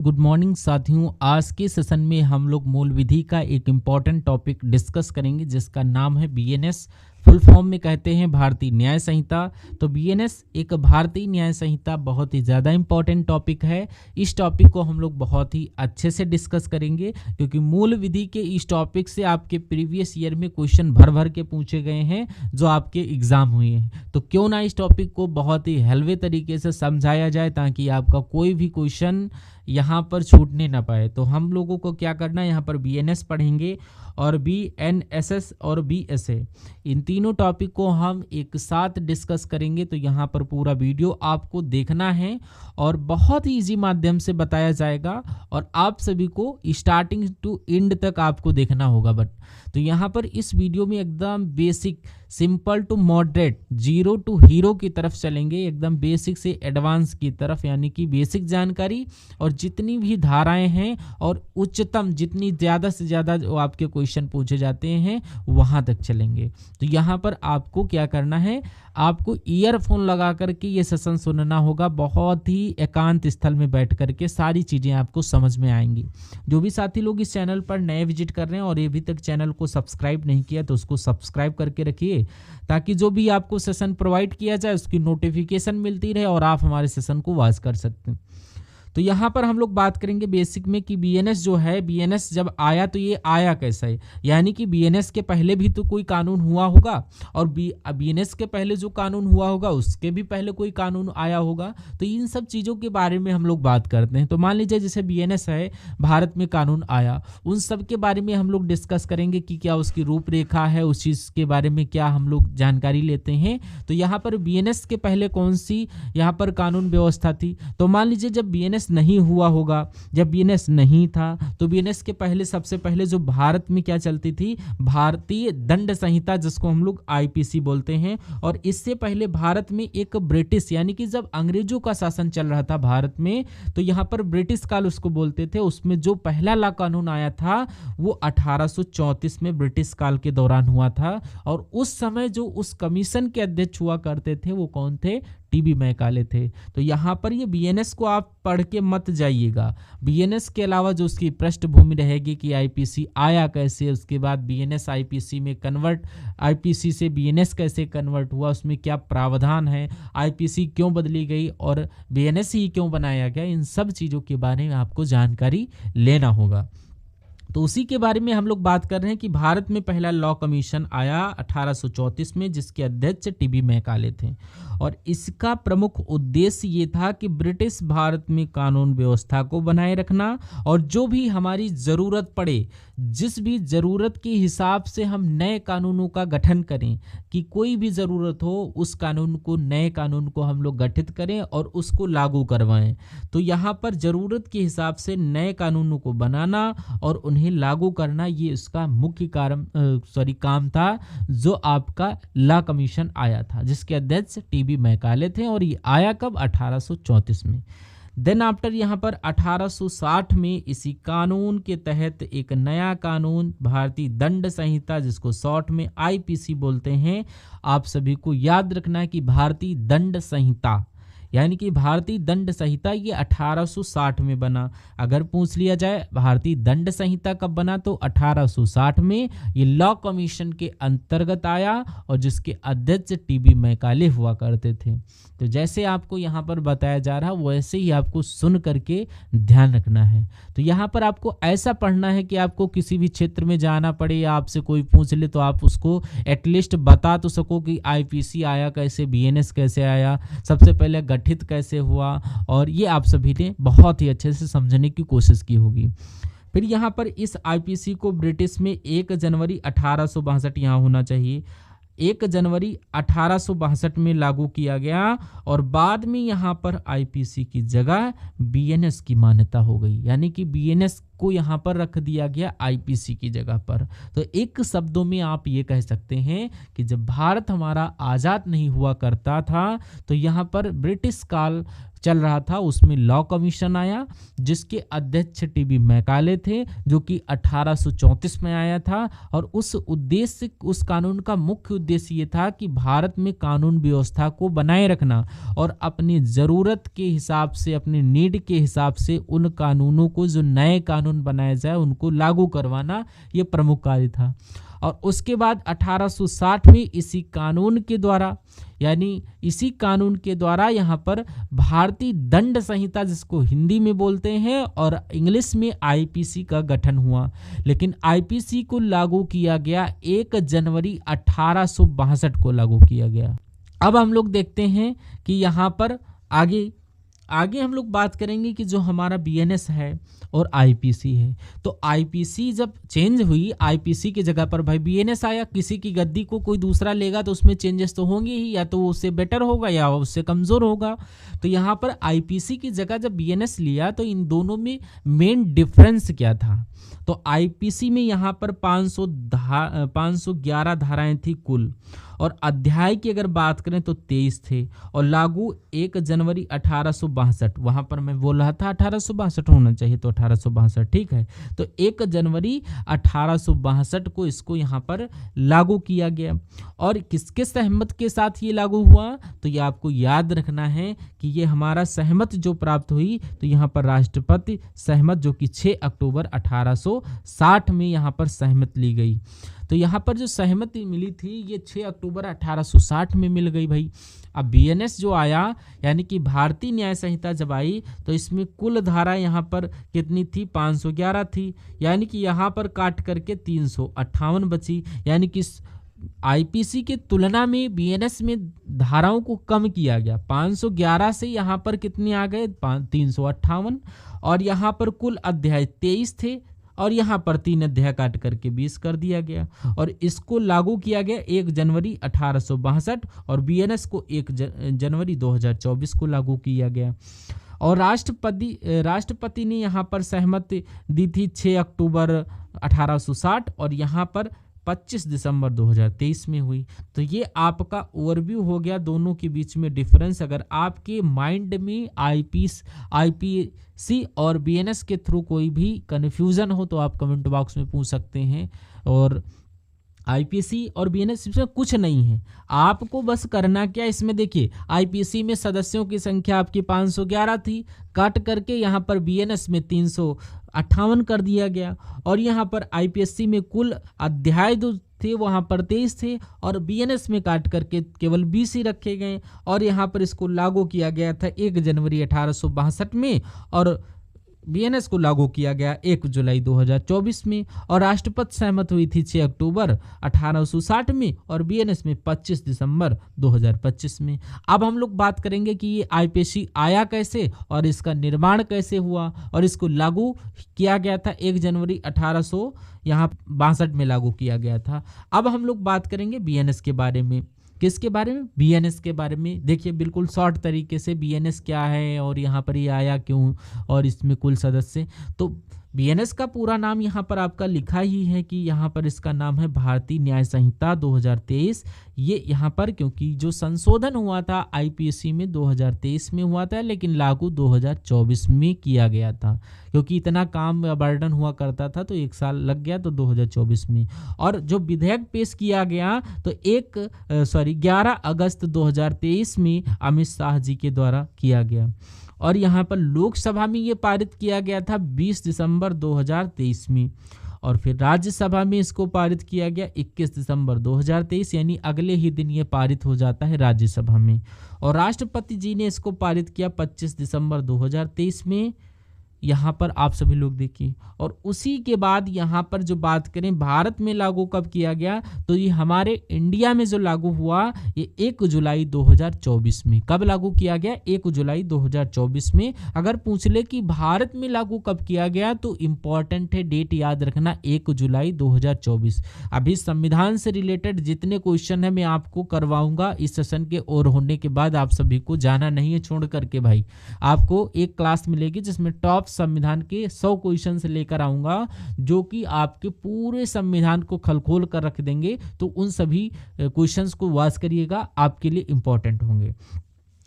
Good morning साथियों। आज के सेशन में हम लोग मूल विधि का एक इम्पॉर्टेंट टॉपिक डिस्कस करेंगे जिसका नाम है बीएनएस। फुल फॉर्म में कहते हैं भारतीय न्याय संहिता। तो बीएनएस एक भारतीय न्याय संहिता बहुत ही ज़्यादा इम्पॉर्टेंट टॉपिक है। इस टॉपिक को हम लोग बहुत ही अच्छे से डिस्कस करेंगे क्योंकि मूल विधि के इस टॉपिक से आपके प्रीवियस ईयर में क्वेश्चन भर भर के पूछे गए हैं जो आपके एग्जाम हुए हैं। तो क्यों ना इस टॉपिक को बहुत ही हलवे तरीके से समझाया जाए ताकि आपका कोई भी क्वेश्चन यहाँ पर छूटने ना पाए। तो हम लोगों को क्या करना है, यहाँ पर बीएनएस पढ़ेंगे और बीएनएसएस और बीएसए, इन तीनों टॉपिक को हम एक साथ डिस्कस करेंगे। तो यहाँ पर पूरा वीडियो आपको देखना है और बहुत ही इजी माध्यम से बताया जाएगा और आप सभी को स्टार्टिंग टू एंड तक आपको देखना होगा। तो यहाँ पर इस वीडियो में एकदम basic, simple to moderate, zero to hero की तरफ चलेंगे, एकदम बेसिक से एडवांस की तरफ, यानी कि बेसिक जानकारी और जितनी भी धाराएं हैं और उच्चतम जितनी ज़्यादा से ज़्यादा जो आपके क्वेश्चन पूछे जाते हैं वहाँ तक चलेंगे। तो यहाँ पर आपको क्या करना है, आपको ईयरफोन लगा करके ये सेशन सुनना होगा। बहुत ही एकांत स्थल में बैठ करके सारी चीज़ें आपको समझ में आएंगी। जो भी साथी लोग इस चैनल पर नए विजिट कर रहे हैं और ये अभी तक चैनल को सब्सक्राइब नहीं किया तो उसको सब्सक्राइब करके रखिए ताकि जो भी आपको सेशन प्रोवाइड किया जाए उसकी नोटिफिकेशन मिलती रहे और आप हमारे सेशन को वॉच कर सकते हैं। तो यहाँ पर हम लोग बात करेंगे बेसिक में कि बीएनएस जो है, बीएनएस जब आया तो ये आया कैसा है, यानी कि बीएनएस के पहले भी तो कोई कानून हुआ होगा और बीएनएस के पहले जो कानून हुआ होगा उसके भी पहले कोई कानून आया होगा। तो इन सब चीज़ों के बारे में हम लोग बात करते हैं। तो मान लीजिए जैसे बीएनएस है, भारत में कानून आया, उन सब के बारे में हम लोग डिस्कस करेंगे कि क्या उसकी रूपरेखा है, उस चीज़ के बारे में क्या हम लोग जानकारी लेते हैं। तो यहाँ पर बीएनएस के पहले कौन सी यहाँ पर कानून व्यवस्था थी, तो मान लीजिए जब बीएनएस नहीं हुआ होगा, जब बीएनएस नहीं था तो बीएनएस के पहले सबसे पहले जो भारत में क्या चलती थी, भारतीय दंड संहिता, जिसको हम लोग आईपीसी बोलते हैं। और इससे पहले भारत में एक ब्रिटिश, यानी कि जब अंग्रेजों का शासन चल रहा था भारत में, तो यहाँ पर ब्रिटिश काल उसको बोलते थे। उसमें जो पहला ला कानून आया था वो 1834 में ब्रिटिश काल के दौरान हुआ था। और उस समय जो उस कमीशन के अध्यक्ष हुआ करते थे वो कौन थे, टीबी मैकाले थे। तो यहाँ पर ये बीएनएस को आप पढ़ के मत जाइएगा। बीएनएस के अलावा जो उसकी पृष्ठभूमि रहेगी कि आईपीसी आया कैसे, उसके बाद बीएनएस आईपीसी में कन्वर्ट, आईपीसी से बीएनएस कैसे कन्वर्ट हुआ, उसमें क्या प्रावधान है, आईपीसी क्यों बदली गई और बीएनएस ही क्यों बनाया गया, इन सब चीज़ों के बारे में आपको जानकारी लेना होगा। तो उसी के बारे में हम लोग बात कर रहे हैं कि भारत में पहला लॉ कमीशन आया 1834 में, जिसके अध्यक्ष टीबी मैकाले थे। और इसका प्रमुख उद्देश्य ये था कि ब्रिटिश भारत में कानून व्यवस्था को बनाए रखना और जो भी हमारी ज़रूरत पड़े, जिस भी ज़रूरत के हिसाब से हम नए कानूनों का गठन करें, कि कोई भी ज़रूरत हो उस कानून को, नए कानून को हम लोग गठित करें और उसको लागू करवाएं। तो यहाँ पर ज़रूरत के हिसाब से नए कानूनों को बनाना और उन्हें लागू करना, ये उसका मुख्य काम था जो आपका लॉ कमीशन आया था, जिसके अध्यक्ष टीबी मैकाले थे। और ये आया कब, 1834 में। देन आफ्टर यहाँ पर 1860 में इसी कानून के तहत एक नया कानून, भारतीय दंड संहिता, जिसको शॉर्ट में आईपीसी बोलते हैं। आप सभी को याद रखना है कि भारतीय दंड संहिता, यानी कि भारतीय दंड संहिता ये 1860 में बना। अगर पूछ लिया जाए भारतीय दंड संहिता कब बना, तो 1860 में ये लॉ कमीशन के अंतर्गत आया और जिसके अध्यक्ष टीबी मैकाले हुआ करते थे। तो जैसे आपको यहाँ पर बताया जा रहा वैसे ही आपको सुन करके ध्यान रखना है। तो यहाँ पर आपको ऐसा पढ़ना है कि आपको किसी भी क्षेत्र में जाना पड़े या आपसे कोई पूछ ले तो आप उसको एटलीस्ट बता तो सको कि आईपीसी आया कैसे, बीएनएस कैसे आया, सबसे पहले गठित कैसे हुआ, और ये आप सभी ने बहुत ही अच्छे से समझने की कोशिश की होगी। फिर यहाँ पर इस आईपीसी को ब्रिटिश में 1 जनवरी 1862 यहाँ होना चाहिए, 1 जनवरी 1862 में लागू किया गया और बाद में यहाँ पर आईपीसी की जगह बीएनएस की मान्यता हो गई, यानी कि बीएनएस को यहाँ पर रख दिया गया आईपीसी की जगह पर। तो एक शब्दों में आप ये कह सकते हैं कि जब भारत हमारा आज़ाद नहीं हुआ करता था तो यहाँ पर ब्रिटिश काल चल रहा था उसमें लॉ कमीशन आया, जिसके अध्यक्ष टीबी मैकाले थे, जो कि 1834 में आया था। और उस कानून का मुख्य उद्देश्य ये था कि भारत में कानून व्यवस्था को बनाए रखना और अपनी ज़रूरत के हिसाब से, अपने नीड के हिसाब से उन कानूनों को, जो नए कानून बनाए जाए, उनको लागू करवाना ये प्रमुख कार्य था। और उसके बाद 1860 में इसी कानून के द्वारा, यानी इसी कानून के द्वारा यहाँ पर भारतीय दंड संहिता, जिसको हिंदी में बोलते हैं और इंग्लिश में आईपीसी का गठन हुआ। लेकिन आईपीसी को लागू किया गया 1 जनवरी 1862 को लागू किया गया। अब हम लोग देखते हैं कि यहाँ पर आगे हम लोग बात करेंगे कि जो हमारा बीएनएस है और आईपीसी है। तो आईपीसी जब चेंज हुई, आईपीसी की जगह पर भाई बीएनएस आया। किसी की गद्दी को कोई दूसरा लेगा तो उसमें चेंजेस तो होंगे ही, या तो वो उससे बेटर होगा या उससे कमज़ोर होगा। तो यहाँ पर आईपीसी की जगह जब बीएनएस लिया तो इन दोनों में मेन डिफरेंस क्या था? तो आईपीसी में यहाँ पर 511 धाराएं थी कुल, और अध्याय की अगर बात करें तो 23 थे, और लागू 1 जनवरी 1862। वहाँ पर मैं बोल रहा था 1862 होना चाहिए, तो 1862 ठीक है। तो 1 जनवरी 1862 को इसको यहाँ पर लागू किया गया। और किसके सहमत के साथ ये लागू हुआ? तो ये आपको याद रखना है कि ये हमारा सहमत जो प्राप्त हुई, तो यहाँ पर राष्ट्रपति सहमत, जो कि 6 अक्टूबर 1860 में यहाँ पर सहमत ली गई। तो यहाँ पर जो सहमति मिली थी ये 6 अक्टूबर 1860 में मिल गई भाई। अब बीएनएस जो आया, यानी कि भारतीय न्याय संहिता जब आई, तो इसमें कुल धारा यहाँ पर कितनी थी? 511 थी, यानी कि यहाँ पर काट करके 358 बची। यानी कि आईपीसी के तुलना में बीएनएस में धाराओं को कम किया गया। 511 से यहाँ पर कितने आ गए? 358। और यहाँ पर कुल अध्याय 23 थे, और यहाँ पर 3 अध्याय काट करके 20 कर दिया गया। और इसको लागू किया गया 1 जनवरी 1862, और बीएनएस को 1 जनवरी 2024 को लागू किया गया। और राष्ट्रपति ने यहाँ पर सहमति दी थी 6 अक्टूबर 1860, और यहाँ पर 25 दिसंबर 2023 में हुई। तो ये आपका ओवरव्यू हो गया दोनों के बीच में डिफरेंस। अगर आपके माइंड में आईपीसी और बीएनएस के थ्रू कोई भी कन्फ्यूज़न हो तो आप कमेंट बॉक्स में पूछ सकते हैं। और आईपीसी और बीएनएस में कुछ नहीं है, आपको बस करना क्या, इसमें देखिए आईपीसी में सदस्यों की संख्या आपकी 511 थी, काट करके यहाँ पर बीएनएस में 358 कर दिया गया। और यहाँ पर आईपीसी में कुल अध्याय जो थे वहाँ पर 23 थे, और बीएनएस में काट करके केवल 20 ही रखे गए। और यहाँ पर इसको लागू किया गया था 1 जनवरी 1862 में, और बीएनएस को लागू किया गया 1 जुलाई 2024 में। और राष्ट्रपति सहमत हुई थी 6 अक्टूबर 1860 में, और बीएनएस में 25 दिसंबर 2025 में। अब हम लोग बात करेंगे कि ये आईपीसी आया कैसे और इसका निर्माण कैसे हुआ, और इसको लागू किया गया था 1 जनवरी 1862 में लागू किया गया था। अब हम लोग बात करेंगे बीएनएस के बारे में। किसके बारे में? बीएनएस के बारे में। देखिए बिल्कुल शॉर्ट तरीके से बीएनएस क्या है और यहाँ पर ये आया क्यों, और इसमें कुल सदस्य। तो बीएनएस का पूरा नाम यहाँ पर आपका लिखा ही है कि यहाँ पर इसका नाम है भारतीय न्याय संहिता 2023। ये यहाँ पर क्योंकि जो संशोधन हुआ था आईपीसी में 2023 में हुआ था, लेकिन लागू 2024 में किया गया था, क्योंकि इतना काम बर्डन हुआ करता था तो 1 साल लग गया, तो 2024 में। और जो विधेयक पेश किया गया तो 11 अगस्त 2023 में अमित शाह जी के द्वारा किया गया। और यहाँ पर लोकसभा में ये पारित किया गया था 20 दिसंबर 2023 में, और फिर राज्यसभा में इसको पारित किया गया 21 दिसंबर 2023, यानी अगले ही दिन ये पारित हो जाता है राज्यसभा में। और राष्ट्रपति जी ने इसको पारित किया 25 दिसंबर 2023 में। यहाँ पर आप सभी लोग देखिए। और उसी के बाद यहाँ पर जो बात करें भारत में लागू कब किया गया, तो ये हमारे इंडिया में जो लागू हुआ ये 1 जुलाई 2024 में। कब लागू किया गया? 1 जुलाई 2024 में। अगर पूछ ले कि भारत में लागू कब किया गया तो इम्पॉर्टेंट है, डेट याद रखना 1 जुलाई 2024। अभी संविधान से रिलेटेड जितने क्वेश्चन है मैं आपको करवाऊंगा इस सेशन के और होने के बाद। आप सभी को जाना नहीं है छोड़ करके भाई। आपको एक क्लास मिलेगी जिसमें टॉप संविधान के 100 क्वेश्चन से लेकर आऊंगा, जो कि आपके पूरे संविधान को खलखोल कर रख देंगे। तो उन सभी क्वेश्चंस को वॉच करिएगा, आपके लिए इंपॉर्टेंट होंगे।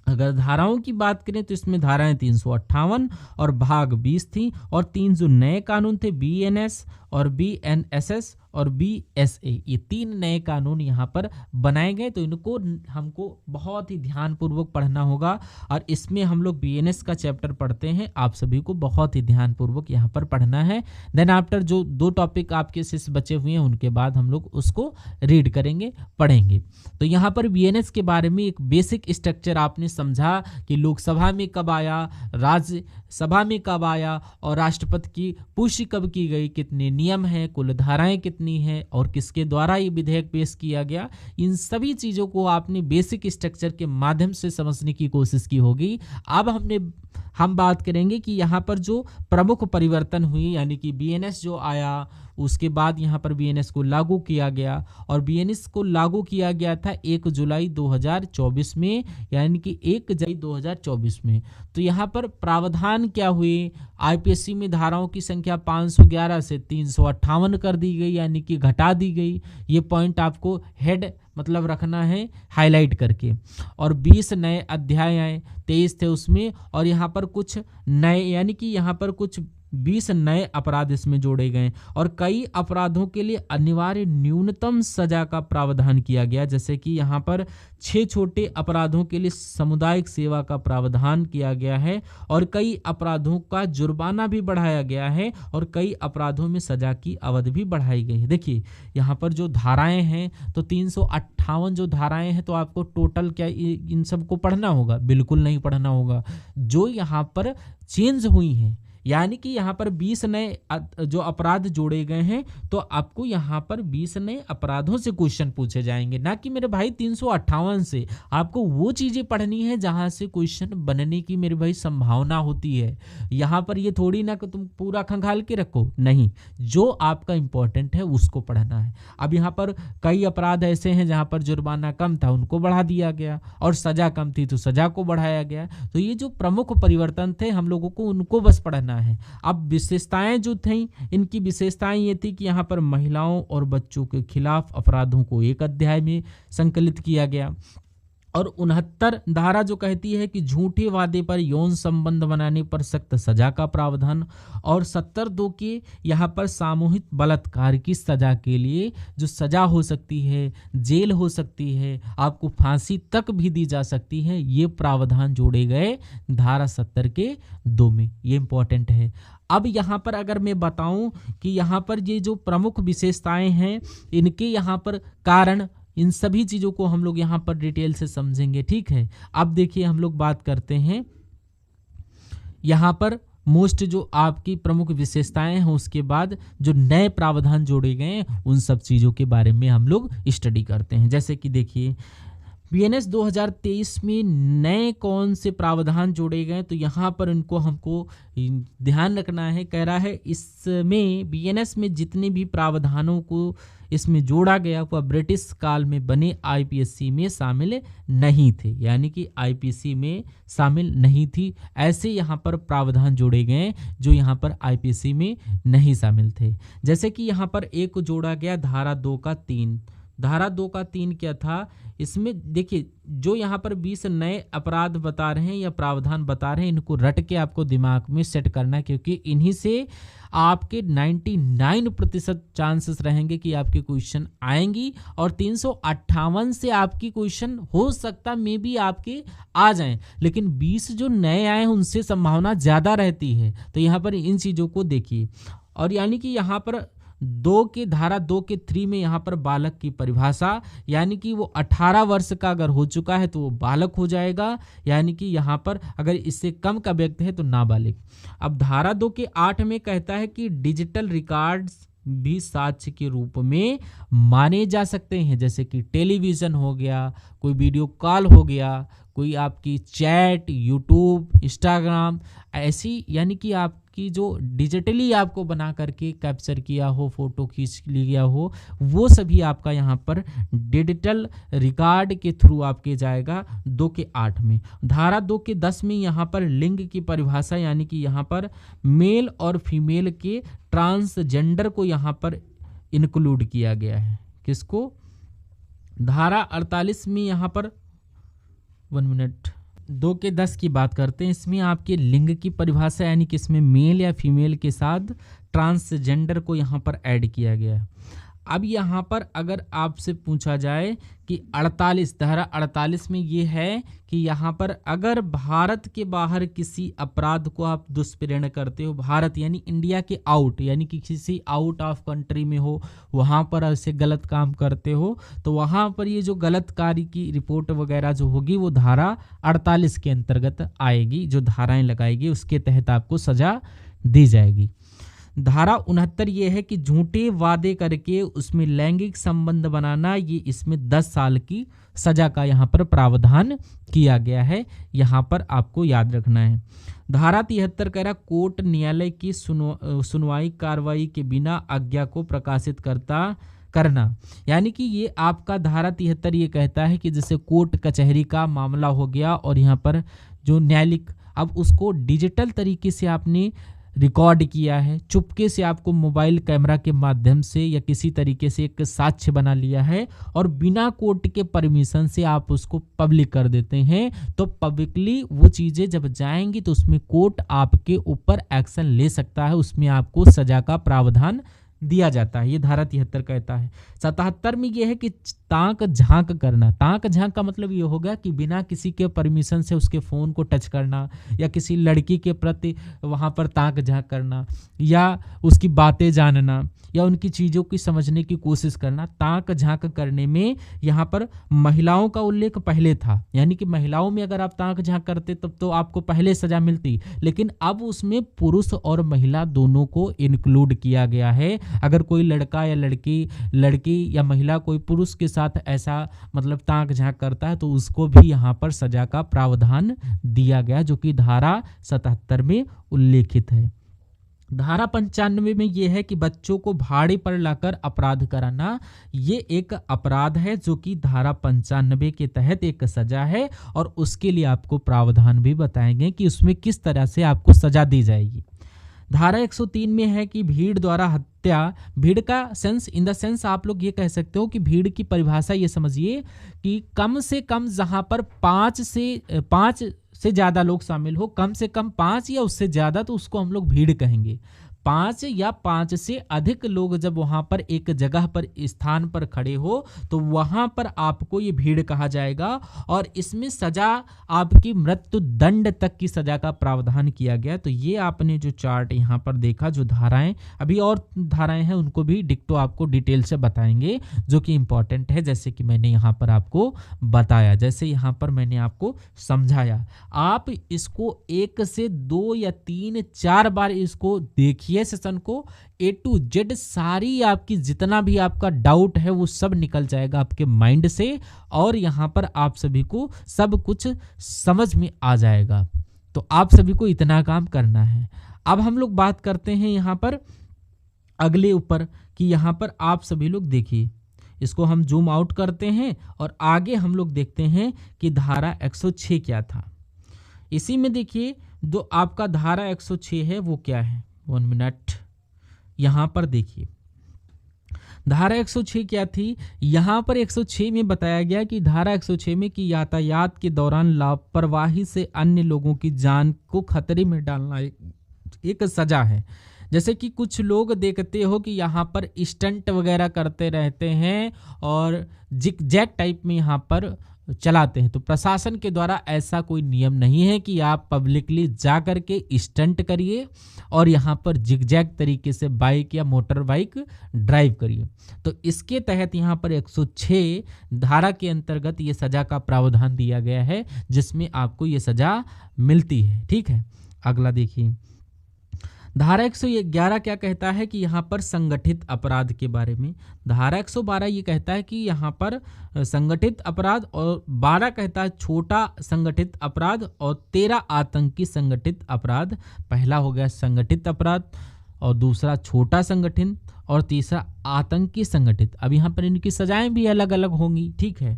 अगर धाराओं की बात करें तो इसमें धाराएं 358 और भाग 20 थी, और 3 जो नए कानून थे बीएनएस और बीएनएसएस और बीएसए, ये 3 नए कानून यहाँ पर बनाए गए। तो इनको हमको बहुत ही ध्यानपूर्वक पढ़ना होगा, और इसमें हम लोग बीएनएस का चैप्टर पढ़ते हैं, आप सभी को बहुत ही ध्यानपूर्वक यहाँ पर पढ़ना है। देन आफ्टर जो 2 टॉपिक आपके शेष बचे हुए हैं उनके बाद हम लोग उसको रीड करेंगे, पढ़ेंगे। तो यहाँ पर बीएनएस के बारे में एक बेसिक स्ट्रक्चर आपने समझा कि लोकसभा में कब आया, राज्यसभा में कब आया, और राष्ट्रपति की पुष्टि कब की गई, कितने नियम हैं, कुल धाराएं कितनी हैं, और किसके द्वारा ये विधेयक पेश किया गया। इन सभी चीज़ों को आपने बेसिक स्ट्रक्चर के माध्यम से समझने की कोशिश की होगी। अब हम बात करेंगे कि यहाँ पर जो प्रमुख परिवर्तन हुई, यानी कि बीएनएस जो आया, उसके बाद यहाँ पर बीएनएस को लागू किया गया, और बीएनएस को लागू किया गया था 1 जुलाई 2024 में, यानी कि 1 जुलाई 2024 में। तो यहाँ पर प्रावधान क्या हुए, आईपीसी में धाराओं की संख्या 511 से 358 कर दी गई, यानी कि घटा दी गई। ये पॉइंट आपको हेड मतलब रखना है हाईलाइट करके। और 20 नए अध्याय आए, 23 थे उसमें, और यहाँ पर कुछ नए, यानी कि यहाँ पर कुछ 20 नए अपराध इसमें जोड़े गए, और कई अपराधों के लिए अनिवार्य न्यूनतम सजा का प्रावधान किया गया। जैसे कि यहाँ पर 6 छोटे अपराधों के लिए सामुदायिक सेवा का प्रावधान किया गया है, और कई अपराधों का जुर्माना भी बढ़ाया गया है, और कई अपराधों में सजा की अवधि भी बढ़ाई गई है। देखिए यहाँ पर जो धाराएं हैं, तो 358 जो धाराएं हैं, तो आपको टोटल क्या इन सबको पढ़ना होगा? बिल्कुल नहीं पढ़ना होगा। जो यहाँ पर चेंज हुई हैं, यानी कि यहाँ पर 20 नए जो अपराध जोड़े गए हैं, तो आपको यहाँ पर 20 नए अपराधों से क्वेश्चन पूछे जाएंगे, ना कि मेरे भाई 358 से। आपको वो चीज़ें पढ़नी है जहाँ से क्वेश्चन बनने की मेरे भाई संभावना होती है। यहाँ पर ये थोड़ी ना कि तुम पूरा खंगाल के रखो, नहीं, जो आपका इंपॉर्टेंट है उसको पढ़ना है। अब यहाँ पर कई अपराध ऐसे हैं जहाँ पर जुर्माना कम था, उनको बढ़ा दिया गया, और सजा कम थी तो सजा को बढ़ाया गया। तो ये जो प्रमुख परिवर्तन थे, हम लोगों को उनको बस पढ़ना है। अब विशेषताएं जो थी, इनकी विशेषताएं ये थी कि यहाँ पर महिलाओं और बच्चों के खिलाफ अपराधों को एक अध्याय में संकलित किया गया, और 69 धारा जो कहती है कि झूठे वादे पर यौन संबंध बनाने पर सख्त सजा का प्रावधान, और 70(2) के यहाँ पर सामूहिक बलात्कार की सजा के लिए जो सजा हो सकती है, जेल हो सकती है, आपको फांसी तक भी दी जा सकती है, ये प्रावधान जोड़े गए धारा 70 के 2 में। ये इंपॉर्टेंट है। अब यहाँ पर अगर मैं बताऊं कि यहाँ पर ये जो प्रमुख विशेषताएं हैं, इनके यहाँ पर कारण, इन सभी चीज़ों को हम लोग यहाँ पर डिटेल से समझेंगे, ठीक है। अब देखिए हम लोग बात करते हैं यहाँ पर मोस्ट जो आपकी प्रमुख विशेषताएं हैं, उसके बाद जो नए प्रावधान जोड़े गए हैं उन सब चीज़ों के बारे में हम लोग स्टडी करते हैं। जैसे कि देखिए बीएनएस 2023 में नए कौन से प्रावधान जोड़े गए, तो यहाँ पर इनको हमको ध्यान रखना है। कह रहा है इसमें बीएनएस में जितने भी प्रावधानों को इसमें जोड़ा गया वह ब्रिटिश काल में बने आईपीसी में शामिल नहीं थे, यानी कि आईपीसी में शामिल नहीं थी। ऐसे यहाँ पर प्रावधान जोड़े गए जो यहाँ पर आईपीसी में नहीं शामिल थे। जैसे कि यहाँ पर एक जोड़ा गया धारा 2 का 3। धारा 2 का 3 क्या था? इसमें देखिए जो यहाँ पर 20 नए अपराध बता रहे हैं या प्रावधान बता रहे हैं, इनको रट के आपको दिमाग में सेट करना है, क्योंकि इन्हीं से आपके 99% चांसेस रहेंगे कि आपके क्वेश्चन आएंगी, और 358 से आपकी क्वेश्चन हो सकता मे बी आपके आ जाएं, लेकिन 20 जो नए आए हैं उनसे संभावना ज़्यादा रहती है। तो यहाँ पर इन चीज़ों को देखिए। और यानी कि यहाँ पर धारा 2 के 3 में यहाँ पर बालक की परिभाषा, यानी कि वो 18 वर्ष का अगर हो चुका है तो वो बालक हो जाएगा, यानी कि यहाँ पर अगर इससे कम का व्यक्ति है तो नाबालिग। अब धारा 2 के 8 में कहता है कि डिजिटल रिकॉर्ड्स भी साक्ष्य के रूप में माने जा सकते हैं, जैसे कि टेलीविज़न हो गया, कोई वीडियो कॉल हो गया, कोई आपकी चैट, यूट्यूब, इंस्टाग्राम, ऐसी यानी कि आपकी जो डिजिटली आपको बना करके कैप्चर किया हो, फोटो खींच लिया हो, वो सभी आपका यहाँ पर डिजिटल रिकॉर्ड के थ्रू आपके जाएगा 2 के 8 में। धारा 2 के 10 में यहाँ पर लिंग की परिभाषा, यानी कि यहाँ पर मेल और फीमेल के ट्रांसजेंडर को यहाँ पर इंक्लूड किया गया है। किसको? धारा 48 में यहाँ पर 1 मिनट 2 के 10 की बात करते हैं। इसमें आपके लिंग की परिभाषा यानी कि इसमें मेल या फीमेल के साथ ट्रांसजेंडर को यहाँ पर ऐड किया गया है। अब यहाँ पर अगर आपसे पूछा जाए कि 48 धारा 48 में ये है कि यहाँ पर अगर भारत के बाहर किसी अपराध को आप दुष्प्रेरण करते हो, भारत यानी इंडिया के आउट यानी कि किसी आउट ऑफ कंट्री में हो, वहाँ पर ऐसे गलत काम करते हो, तो वहाँ पर ये जो गलत कार्य की रिपोर्ट वगैरह जो होगी वो धारा 48 के अंतर्गत आएगी। जो धाराएं लगाएगी उसके तहत आपको सजा दी जाएगी। धारा 69 ये है कि झूठे वादे करके उसमें लैंगिक संबंध बनाना, ये इसमें 10 साल की सजा का यहाँ पर प्रावधान किया गया है। यहाँ पर आपको याद रखना है। धारा 73 कह रहा कोर्ट न्यायालय की सुनवाई कार्रवाई के बिना आज्ञा को प्रकाशित करना, यानी कि ये आपका धारा 73 ये कहता है कि जैसे कोर्ट कचहरी का मामला हो गया और यहाँ पर जो न्यायालयिक, अब उसको डिजिटल तरीके से आपने रिकॉर्ड किया है, चुपके से आपको मोबाइल कैमरा के माध्यम से या किसी तरीके से एक साक्ष्य बना लिया है और बिना कोर्ट के परमिशन से आप उसको पब्लिक कर देते हैं, तो पब्लिकली वो चीज़ें जब जाएंगी तो उसमें कोर्ट आपके ऊपर एक्शन ले सकता है, उसमें आपको सजा का प्रावधान दिया जाता है। ये धारा 73 कहता है। 77 में ये है कि ताक झांक करना। ताक झांक का मतलब ये होगा कि बिना किसी के परमिशन से उसके फ़ोन को टच करना या किसी लड़की के प्रति वहाँ पर ताक झांक करना या उसकी बातें जानना या उनकी चीज़ों की समझने की कोशिश करना। ताक झांक करने में यहाँ पर महिलाओं का उल्लेख पहले था, यानी कि महिलाओं में अगर आप ताक झांक करते तब तो आपको पहले सजा मिलती, लेकिन अब उसमें पुरुष और महिला दोनों को इंक्लूड किया गया है। अगर कोई लड़का या लड़की या महिला कोई पुरुष के साथ ऐसा मतलब ताक झांक करता है तो उसको भी यहाँ पर सजा का प्रावधान दिया गया, जो कि धारा 77 में उल्लेखित है। धारा 95 में यह है कि बच्चों को भाड़े पर लाकर अपराध कराना, ये एक अपराध है जो कि धारा 95 के तहत एक सजा है और उसके लिए आपको प्रावधान भी बताएंगे कि उसमें किस तरह से आपको सजा दी जाएगी। धारा 103 में है कि भीड़ द्वारा हत्या। भीड़ का सेंस इन द सेंस आप लोग ये कह सकते हो कि भीड़ की परिभाषा ये समझिए कि कम से कम जहां पर 5 से ज़्यादा लोग शामिल हो, कम से कम 5 या उससे ज़्यादा, तो उसको हम लोग भीड़ कहेंगे। 5 या 5 से अधिक लोग जब वहाँ पर एक जगह पर स्थान पर खड़े हो तो वहाँ पर आपको ये भीड़ कहा जाएगा और इसमें सजा आपकी मृत्यु दंड तक की सजा का प्रावधान किया गया। तो ये आपने जो चार्ट यहाँ पर देखा, जो धाराएं, अभी और धाराएं हैं उनको भी डिक्टो आपको डिटेल से बताएंगे जो कि इम्पॉर्टेंट है, जैसे कि मैंने यहाँ पर आपको बताया, जैसे यहाँ पर मैंने आपको समझाया। आप इसको 1 से 2 या 3 4 बार इसको देखिए सेशन को, A to Z सारी आपकी जितना भी आपका डाउट है वो सब निकल जाएगा आपके माइंड से और यहाँ पर आप सभी को सब कुछ समझ में आ जाएगा। तो आप सभी को इतना काम करना है। अब हम लोग बात करते हैं यहाँ पर अगले ऊपर कि यहाँ पर आप सभी लोग देखिए, इसको हम जूम आउट करते हैं और आगे हम लोग देखते हैं कि धारा 106 क्या था। इसी में देखिए जो आपका धारा 106 है वो क्या है, 1 मिनट, यहाँ पर देखिए धारा 106 क्या थी। यहाँ पर 106 में बताया गया कि धारा 106 में कि यातायात के दौरान लापरवाही से अन्य लोगों की जान को खतरे में डालना एक सजा है। जैसे कि कुछ लोग देखते हो कि यहाँ पर स्टंट वगैरह करते रहते हैं और जिग-जैग टाइप में यहाँ पर चलाते हैं, तो प्रशासन के द्वारा ऐसा कोई नियम नहीं है कि आप पब्लिकली जा करके स्टंट करिए और यहाँ पर जिग-जैग तरीके से बाइक या मोटर बाइक ड्राइव करिए। तो इसके तहत यहाँ पर 106 धारा के अंतर्गत ये सजा का प्रावधान दिया गया है जिसमें आपको ये सजा मिलती है। ठीक है, अगला देखिए धारा 111 क्या कहता है कि यहाँ पर संगठित अपराध के बारे में। धारा 112 ये कहता है कि यहाँ पर संगठित अपराध और 12 कहता है छोटा संगठित अपराध और 13 आतंकी संगठित अपराध। पहला हो गया संगठित अपराध और दूसरा छोटा संगठित और तीसरा आतंकी संगठित। अब यहाँ पर इनकी सजाएं भी अलग अलग होंगी। ठीक है,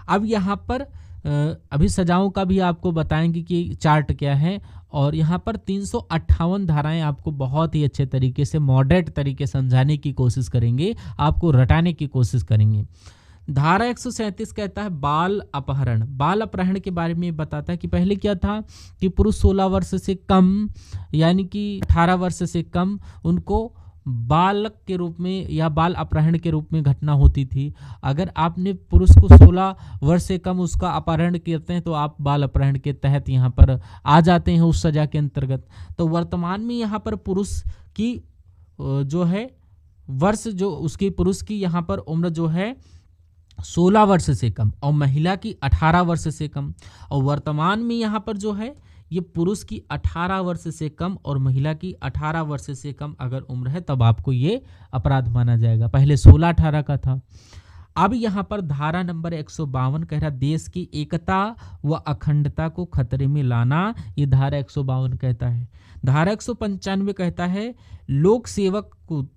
अब यहाँ पर अभी सजाओं का भी आपको बताएंगे कि चार्ट क्या है और यहाँ पर 358 धाराएं आपको बहुत ही अच्छे तरीके से मॉडरेट तरीके समझाने की कोशिश करेंगे, आपको रटाने की कोशिश करेंगे। धारा 137 कहता है बाल अपहरण। बाल अपहरण के बारे में बताता है कि पहले क्या था कि पुरुष 16 वर्ष से कम यानी कि 18 वर्ष से कम उनको बालक के रूप में या बाल अपहरण के रूप में घटना होती थी। अगर आपने पुरुष को 16 वर्ष से कम उसका अपहरण करते हैं तो आप बाल अपहरण के तहत यहाँ पर आ जाते हैं उस सजा के अंतर्गत। तो वर्तमान में यहाँ पर पुरुष की जो है वर्ष जो उसकी पुरुष की यहाँ पर उम्र जो है 16 वर्ष से कम और महिला की 18 वर्ष से कम। और वर्तमान में यहाँ पर जो है ये पुरुष की 18 वर्ष से कम और महिला की 18 वर्ष से कम अगर उम्र है तब आपको ये अपराध माना जाएगा। पहले 16-18 का था। अब यहाँ पर धारा नंबर 152 कह रहा देश की एकता व अखंडता को खतरे में लाना, ये धारा 152 कहता है। धारा 195 कहता है लोक सेवक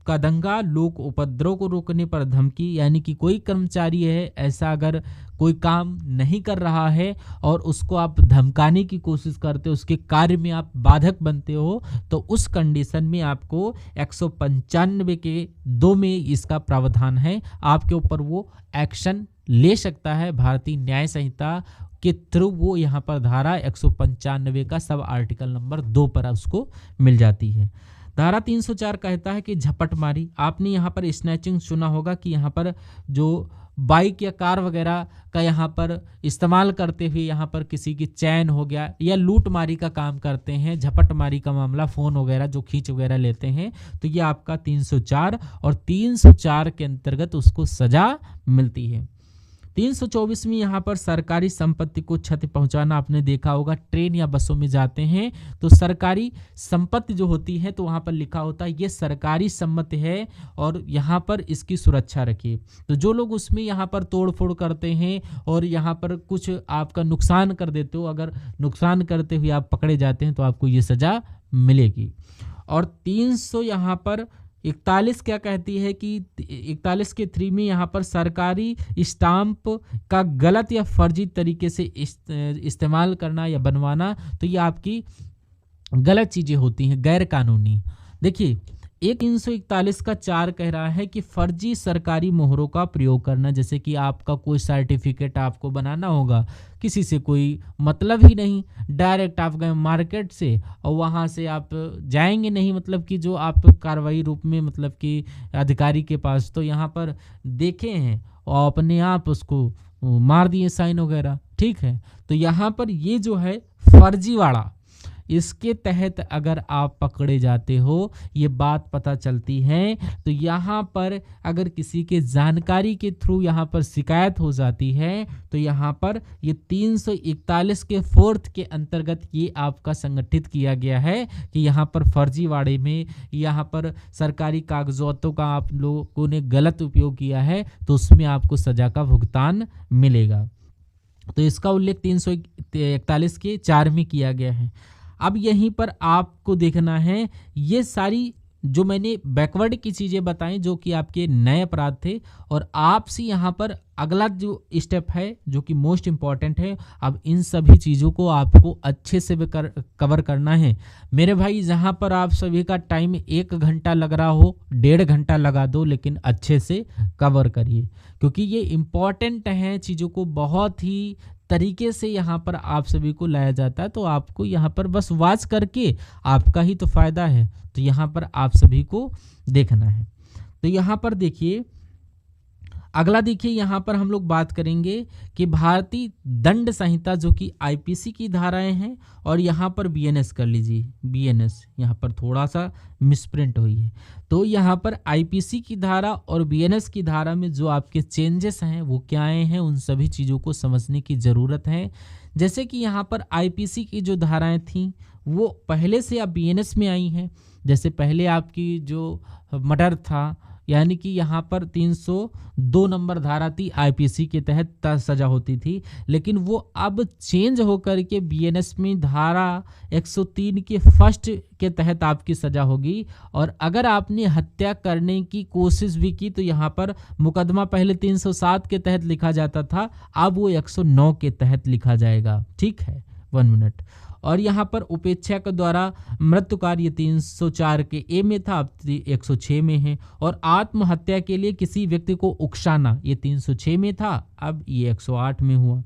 का दंगा, लोक उपद्रव को रोकने पर धमकी, यानी कि कोई कर्मचारी है ऐसा अगर कोई काम नहीं कर रहा है और उसको आप धमकाने की कोशिश करते हो, उसके कार्य में आप बाधक बनते हो, तो उस कंडीशन में आपको 195 के 2 में इसका प्रावधान है, आपके ऊपर वो एक्शन ले सकता है। भारतीय न्याय संहिता के थ्रू वो यहाँ पर धारा 195 का सब आर्टिकल नंबर 2 पर उसको मिल जाती है। धारा 304 कहता है कि झपटमारी। आपने यहाँ पर स्नैचिंग सुना होगा कि यहाँ पर जो बाइक या कार वगैरह का यहाँ पर इस्तेमाल करते हुए यहाँ पर किसी की चैन हो गया या लूटमारी का काम करते हैं, झपटमारी का मामला, फ़ोन वगैरह जो खींच वगैरह लेते हैं, तो ये आपका 304 और 304 के अंतर्गत उसको सजा मिलती है। 324 में यहाँ पर सरकारी संपत्ति को क्षति पहुंचाना। आपने देखा होगा ट्रेन या बसों में जाते हैं तो सरकारी संपत्ति जो होती है तो वहाँ पर लिखा होता है ये सरकारी सम्मति है और यहाँ पर इसकी सुरक्षा रखिए। तो जो लोग उसमें यहाँ पर तोड़ फोड़ करते हैं और यहाँ पर कुछ आपका नुकसान कर देते हो, अगर नुकसान करते हुए आप पकड़े जाते हैं तो आपको ये सजा मिलेगी। और 300 यहाँ पर 41 क्या कहती है कि 41 के 3 में यहाँ पर सरकारी स्टाम्प का गलत या फर्जी तरीके से इस्तेमाल करना या बनवाना, तो ये आपकी गलत चीज़ें होती हैं, गैर कानूनी। देखिए 341 का 4 कह रहा है कि फर्जी सरकारी मोहरों का प्रयोग करना, जैसे कि आपका कोई सर्टिफिकेट आपको बनाना होगा, किसी से कोई मतलब ही नहीं, डायरेक्ट आप गए मार्केट से और वहाँ से आप जाएंगे नहीं, मतलब कि जो आप कार्रवाई रूप में मतलब कि अधिकारी के पास, तो यहाँ पर देखे हैं और अपने आप उसको मार दिए साइन वगैरह, ठीक है। तो यहाँ पर ये जो है फर्जीवाड़ा, इसके तहत अगर आप पकड़े जाते हो, ये बात पता चलती है, तो यहाँ पर अगर किसी के जानकारी के थ्रू यहाँ पर शिकायत हो जाती है तो यहाँ पर ये 341 के 4th के अंतर्गत ये आपका संगठित किया गया है कि यहाँ पर फर्जीवाड़े में यहाँ पर सरकारी कागजातों का आप लोगों ने गलत उपयोग किया है तो उसमें आपको सजा का भुगतान मिलेगा। तो इसका उल्लेख 341 के 4 में किया गया है। अब यहीं पर आपको देखना है ये सारी जो मैंने बैकवर्ड की चीज़ें बताई जो कि आपके नए अपराध थे, और आपसे यहाँ पर अगला जो स्टेप है जो कि मोस्ट इम्पॉर्टेंट है, अब इन सभी चीज़ों को आपको अच्छे से कवर करना है मेरे भाई। जहाँ पर आप सभी का टाइम 1 घंटा लग रहा हो, 1.5 घंटा लगा दो, लेकिन अच्छे से कवर करिए क्योंकि ये इम्पॉर्टेंट हैं, चीज़ों को बहुत ही तरीके से यहाँ पर आप सभी को लाया जाता है। तो आपको यहाँ पर बस वॉच करके आपका ही तो फायदा है, तो यहाँ पर आप सभी को देखना है। तो यहाँ पर देखिए अगला, देखिए यहाँ पर हम लोग बात करेंगे कि भारतीय दंड संहिता जो कि आईपीसी की धाराएं हैं, और यहाँ पर बीएनएस कर लीजिए, बीएनएस यहाँ पर थोड़ा सा मिसप्रिंट हुई है। तो यहाँ पर आईपीसी की धारा और बीएनएस की धारा में जो आपके चेंजेस हैं वो क्या आए हैं, उन सभी चीज़ों को समझने की ज़रूरत है। जैसे कि यहाँ पर आईपीसी की जो धाराएं थीं वो पहले से अब बीएनएस में आई हैं। जैसे पहले आपकी जो मर्डर था, यानी कि यहाँ पर 302 नंबर धारा थी, आईपीसी के तहत सजा होती थी, लेकिन वो अब चेंज होकर के बीएनएस में धारा 103 के 1st के तहत आपकी सजा होगी। और अगर आपने हत्या करने की कोशिश भी की तो यहाँ पर मुकदमा पहले 307 के तहत लिखा जाता था, अब वो 109 के तहत लिखा जाएगा, ठीक है। 1 मिनट। और यहाँ पर उपेक्षा के द्वारा मृत्यु कार्य 304 के ए में था, अब 106 में है। और आत्महत्या के लिए किसी व्यक्ति को उकसाना ये 306 में था, अब ये 108 में हुआ।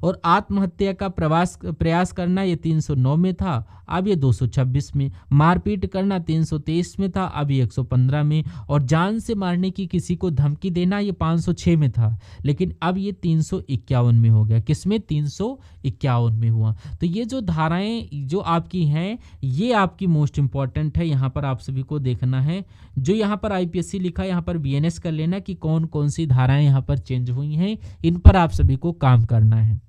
और आत्महत्या का प्रयास करना ये 309 में था, अब ये 226 में। मारपीट करना 323 में था, अब ये 115 में। और जान से मारने की किसी को धमकी देना ये 506 में था, लेकिन अब ये 351 में हो गया। किसमें? 351 में हुआ। तो ये जो धाराएं जो आपकी हैं ये आपकी मोस्ट इंपॉर्टेंट है, यहाँ पर आप सभी को देखना है। जो यहाँ पर आईपीएससी लिखा है यहाँ पर बीएनएस कर लेना कि कौन कौन सी धाराएं यहाँ पर चेंज हुई हैं, इन पर आप सभी को काम करना है।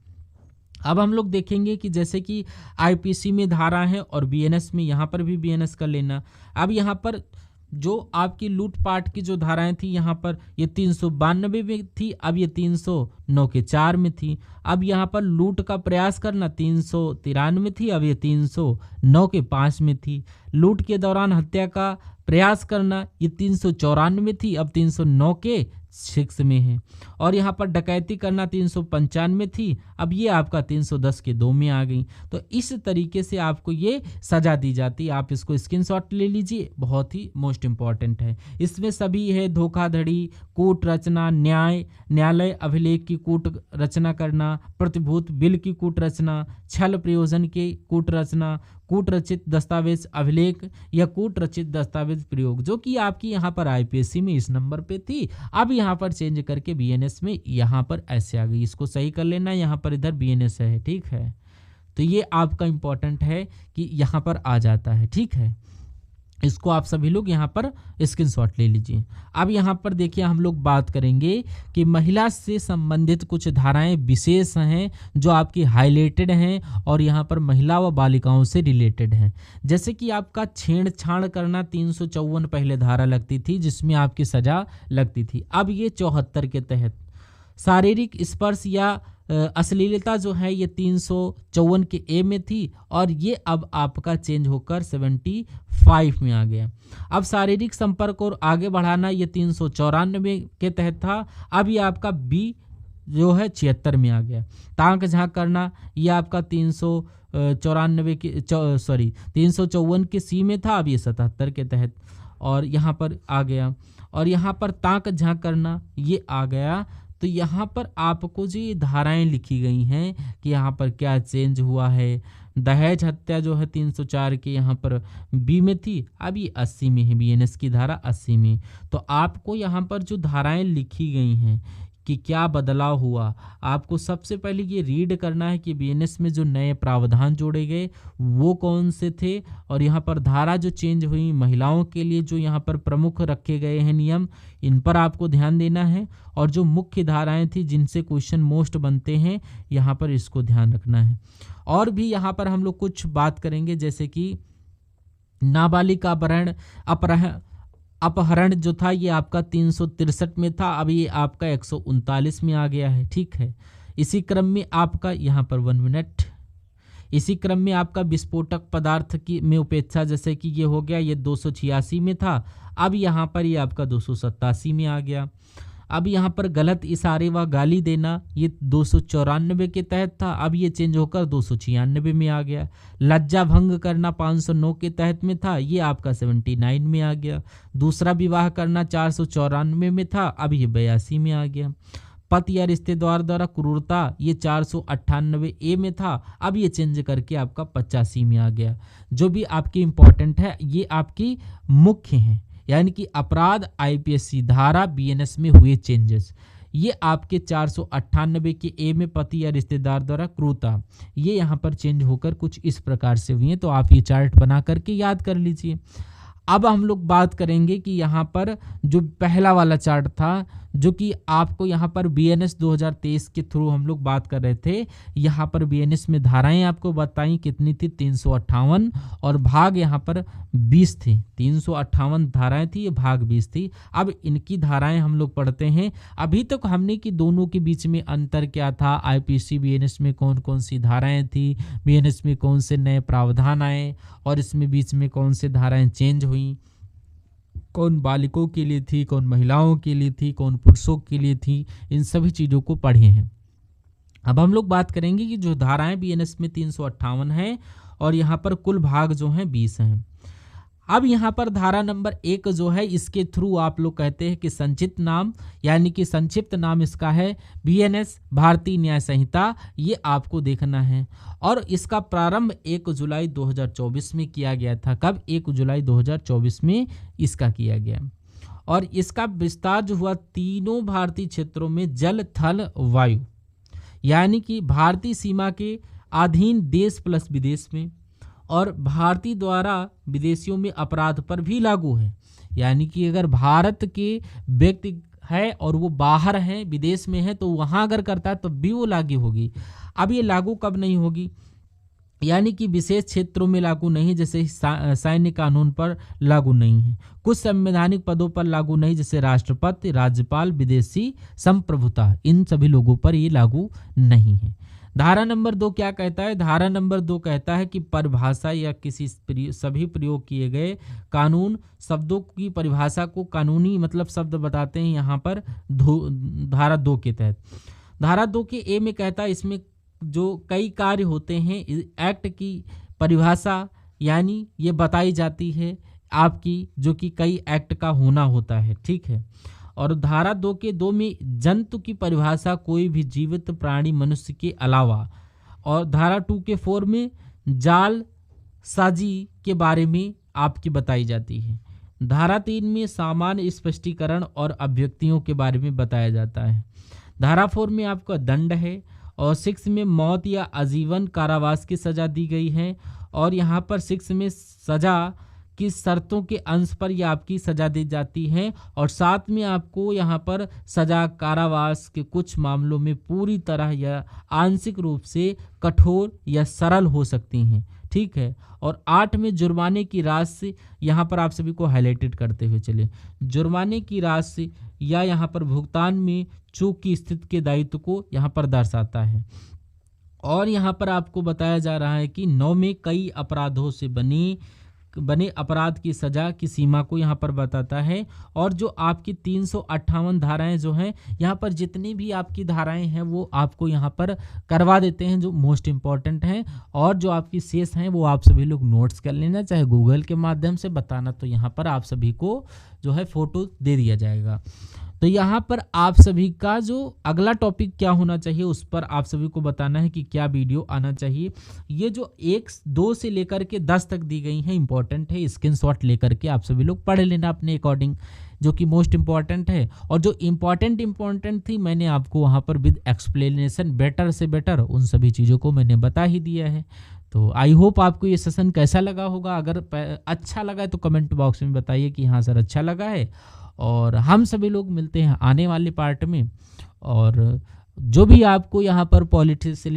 अब हम लोग देखेंगे कि जैसे कि आईपीसी में धारा है और बीएनएस में, यहाँ पर भी बीएनएस कर लेना। अब यहाँ पर जो आपकी लूटपाट की जो धाराएं थी यहाँ पर ये 392 में थी, अब ये 309 के 4 में थी। अब यहाँ पर लूट का प्रयास करना 393 में थी, अब ये 309 के 5 में थी। लूट के दौरान हत्या का प्रयास करना ये 394 में थी, अब 309 के 6 में है। और यहाँ पर डकैती करना 395 में थी, अब ये आपका 310 के 2 में आ गई। तो इस तरीके से आपको ये सजा दी जाती है। आप इसको स्क्रीनशॉट ले लीजिए, बहुत ही मोस्ट इंपॉर्टेंट है। इसमें सभी है धोखाधड़ी, कूट रचना, न्यायालय अभिलेख की कूट रचना करना, प्रतिभूत बिल की कूट रचना, छल प्रयोजन की कूट रचना, कूट रचित दस्तावेज अभिलेख या कूट रचित दस्तावेज प्रयोग, जो कि आपकी यहाँ पर आईपीएससी में इस नंबर पे थी, अब यहाँ पर चेंज करके बीएनएस में यहाँ पर ऐसे आ गई। इसको सही कर लेना, यहाँ पर इधर बीएनएस है, ठीक है। तो ये आपका इंपॉर्टेंट है कि यहाँ पर आ जाता है, ठीक है। इसको आप सभी लोग यहाँ पर स्क्रीनशॉट ले लीजिए। अब यहाँ पर देखिए हम लोग बात करेंगे कि महिला से संबंधित कुछ धाराएं विशेष हैं जो आपकी हाईलाइटेड हैं और यहाँ पर महिला व बालिकाओं से रिलेटेड हैं। जैसे कि आपका छेड़छाड़ करना 354 पहले धारा लगती थी जिसमें आपकी सजा लगती थी, अब ये 74 के तहत। शारीरिक स्पर्श या अश्लीलता जो है ये 354 के ए में थी और ये अब आपका चेंज होकर 75 में आ गया। अब शारीरिक संपर्क और आगे बढ़ाना ये 394 के तहत था, अब ये आपका बी जो है 76 में आ गया। ताक झांक करना ये आपका 354 के सी में था, अब ये 77 के तहत और यहाँ पर आ गया। और यहाँ पर ताक झांक करना ये आ गया। तो यहाँ पर आपको जो ये धाराएं लिखी गई हैं कि यहाँ पर क्या चेंज हुआ है। दहेज हत्या जो है 304 के यहाँ पर बी में थी, अब ये 80 में है, बीएनएस की धारा 80 में। तो आपको यहाँ पर जो धाराएं लिखी गई हैं कि क्या बदलाव हुआ, आपको सबसे पहले ये रीड करना है कि बीएनएस में जो नए प्रावधान जोड़े गए वो कौन से थे और यहाँ पर धारा जो चेंज हुई महिलाओं के लिए जो यहाँ पर प्रमुख रखे गए हैं नियम, इन पर आपको ध्यान देना है। और जो मुख्य धाराएं थी जिनसे क्वेश्चन मोस्ट बनते हैं यहाँ पर इसको ध्यान रखना है। और भी यहाँ पर हम लोग कुछ बात करेंगे जैसे कि नाबालिग अपहरण जो था ये आपका 363 में था, अब ये आपका 139 में आ गया है, ठीक है। इसी क्रम में आपका यहाँ पर 1 मिनट, इसी क्रम में आपका विस्फोटक पदार्थ की में उपेक्षा जैसे कि ये हो गया, ये 286 में था, अब यहाँ पर ये आपका 287 में आ गया। अब यहाँ पर गलत इशारे व गाली देना ये 294 के तहत था, अब ये चेंज होकर 296 में आ गया। लज्जा भंग करना 509 के तहत में था, ये आपका 79 में आ गया। दूसरा विवाह करना 494 में था, अब ये 82 में आ गया। पति या रिश्तेदार द्वारा क्रूरता ये 498 ए में था, अब ये चेंज करके आपका 85 में आ गया। जो भी आपकी इंपॉर्टेंट है ये आपकी मुख्य हैं, यानी कि अपराध आईपीएससी धारा बीएनएस में हुए चेंजेस, ये आपके 498 के ए में पति या रिश्तेदार द्वारा क्रूरता ये यहाँ पर चेंज होकर कुछ इस प्रकार से हुई है। तो आप ये चार्ट बना करके याद कर लीजिए। अब हम लोग बात करेंगे कि यहाँ पर जो पहला वाला चार्ट था जो कि आपको यहाँ पर बीएनएस 2023 के थ्रू हम लोग बात कर रहे थे, यहाँ पर बीएनएस में धाराएं आपको बताई कितनी थी 358 और भाग यहाँ पर 20 थी। 358 धाराएं थी, ये भाग 20 थी। अब इनकी धाराएं हम लोग पढ़ते हैं। अभी तक हमने कि दोनों के बीच में अंतर क्या था, आईपीसी बीएनएस में कौन कौन सी धाराएं थी, बीएनएस में कौन से नए प्रावधान आए और इसमें बीच में कौन से धाराएं चेंज हुई, कौन बालिकों के लिए थी, कौन महिलाओं के लिए थी, कौन पुरुषों के लिए थी, इन सभी चीज़ों को पढ़े हैं। अब हम लोग बात करेंगे कि जो धाराएं बीएनएस में 358 है और यहाँ पर कुल भाग जो हैं 20 हैं। अब यहाँ पर धारा नंबर 1 जो है, इसके थ्रू आप लोग कहते हैं कि संक्षिप्त नाम, यानी कि संक्षिप्त नाम इसका है बीएनएस भारतीय न्याय संहिता, ये आपको देखना है। और इसका प्रारंभ 1 जुलाई 2024 में किया गया था। कब? 1 जुलाई 2024 में इसका किया गया। और इसका विस्तार जो हुआ तीनों भारतीय क्षेत्रों में जल, थल, वायु, यानी कि भारतीय सीमा के अधीन देश प्लस विदेश में, और भारतीय द्वारा विदेशियों में अपराध पर भी लागू है। यानी कि अगर भारत के व्यक्ति है और वो बाहर है, विदेश में है, तो वहाँ अगर करता है तो भी वो लागू होगी। अब ये लागू कब नहीं होगी? यानी कि विशेष क्षेत्रों में लागू नहीं, जैसे सैन्य कानून पर लागू नहीं है, कुछ संवैधानिक पदों पर लागू नहीं, जैसे राष्ट्रपति, राज्यपाल, विदेशी संप्रभुता, इन सभी लोगों पर ये लागू नहीं है। धारा नंबर 2 क्या कहता है? धारा नंबर 2 कहता है कि परिभाषा या किसी सभी प्रयोग किए गए कानून शब्दों की परिभाषा को कानूनी मतलब शब्द बताते हैं यहाँ पर धारा 2 के तहत। धारा 2 के ए में कहता है इसमें जो कई कार्य होते हैं, एक्ट की परिभाषा यानी ये बताई जाती है आपकी, जो कि कई एक्ट का होना होता है, ठीक है। और धारा 2 के 2 में जंतु की परिभाषा कोई भी जीवित प्राणी मनुष्य के अलावा, और धारा 2 के 4 में जाल साजी के बारे में आपकी बताई जाती है। धारा 3 में सामान्य स्पष्टीकरण और अभिव्यक्तियों के बारे में बताया जाता है। धारा 4 में आपका दंड है, और 6 में मौत या आजीवन कारावास की सजा दी गई है। और यहाँ पर 6 में सजा की शर्तों के अंश पर यह आपकी सजा दी जाती है। और 7 में आपको यहाँ पर सजा कारावास के कुछ मामलों में पूरी तरह या आंशिक रूप से कठोर या सरल हो सकती हैं, ठीक है। और 8 में जुर्माने की राशि, यहाँ पर आप सभी को हाईलाइटेड करते हुए चले, जुर्माने की राशि या यहाँ पर भुगतान में चूक की स्थिति के दायित्व को यहाँ पर दर्शाता है। और यहाँ पर आपको बताया जा रहा है कि 9 में कई अपराधों से बने अपराध की सजा की सीमा को यहाँ पर बताता है। और जो आपकी 358 धाराएं जो हैं, यहाँ पर जितनी भी आपकी धाराएं हैं वो आपको यहाँ पर करवा देते हैं, जो मोस्ट इम्पॉर्टेंट हैं। और जो आपकी शेष हैं वो आप सभी लोग नोट्स कर लेना, चाहे गूगल के माध्यम से बताना, तो यहाँ पर आप सभी को जो है फोटो दे दिया जाएगा। तो यहाँ पर आप सभी का जो अगला टॉपिक क्या होना चाहिए उस पर आप सभी को बताना है कि क्या वीडियो आना चाहिए। ये जो 1, 2 से लेकर के 10 तक दी गई हैं इंपॉर्टेंट है, स्क्रीनशॉट लेकर के आप सभी लोग पढ़ लेना अपने अकॉर्डिंग, जो कि मोस्ट इम्पॉर्टेंट है। और जो इम्पॉर्टेंट थी मैंने आपको वहाँ पर विद एक्सप्लेनेशन बेटर से बेटर उन सभी चीज़ों को मैंने बता ही दिया है। तो आई होप आपको ये सेशन कैसा लगा होगा। अगर अच्छा लगा है तो कमेंट बॉक्स में बताइए कि हाँ सर अच्छा लगा है। और हम सभी लोग मिलते हैं आने वाले पार्ट में। और जो भी आपको यहाँ पर पॉलिटिक्स से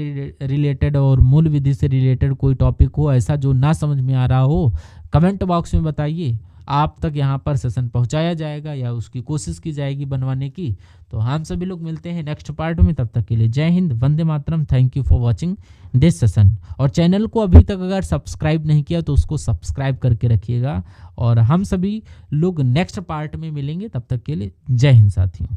रिलेटेड और मूल विधि से रिलेटेड कोई टॉपिक हो ऐसा जो ना समझ में आ रहा हो, कमेंट बॉक्स में बताइए, आप तक यहाँ पर सेशन पहुँचाया जाएगा या उसकी कोशिश की जाएगी बनवाने की। तो हम सभी लोग मिलते हैं नेक्स्ट पार्ट में, तब तक के लिए जय हिंद, वंदे मातरम, thank you for watching this session. और चैनल को अभी तक अगर सब्सक्राइब नहीं किया तो उसको सब्सक्राइब करके रखिएगा। और हम सभी लोग नेक्स्ट पार्ट में मिलेंगे, तब तक के लिए जय हिंद साथियों।